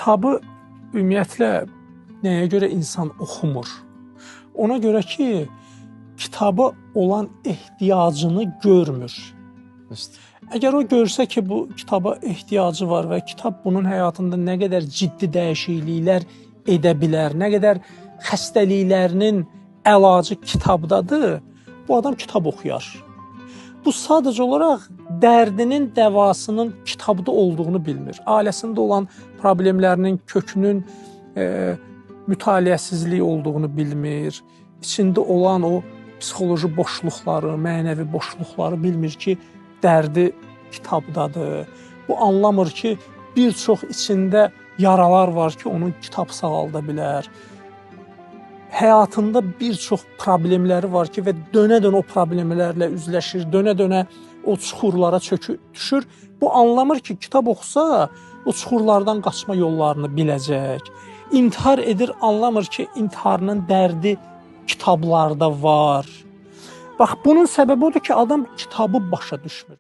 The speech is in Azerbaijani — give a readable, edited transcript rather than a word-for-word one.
kitabı ümumiyyətlə nəyə görə insan oxumur? Ona görə ki, kitaba olan ehtiyacını görmür. Əgər o görsə ki, bu kitaba ehtiyacı var və kitab bunun həyatında nə qədər ciddi dəyişikliklər edə bilər, nə qədər xəstəliklərinin əlacı kitabdadır, bu adam kitab oxuyar. Bu sadəcə olaraq dərdinin dəvasının kitabda olduğunu bilmir. Ailəsində olan problemlərinin kökünün mütaliəsizlik olduğunu bilmir. İçində olan o psixoloji boşluqları, mənəvi boşluqları bilmir ki, dərdi kitabdadır. Bu anlamır ki, bir çox içində yaralar var ki, onu kitab sağalda bilər. Həyatında bir çox problemləri var ki, və dönə-dönə o problemlərlə üzləşir, dönə-dönə o çuxurlara düşür. Bu anlamır ki, kitab oxusa, o çuxurlardan qaçma yollarını biləcək. İntihar edir, anlamır ki, intiharının dərdi kitablarda var. Bax, bunun səbəbi odur ki, adam kitabı başa düşmür.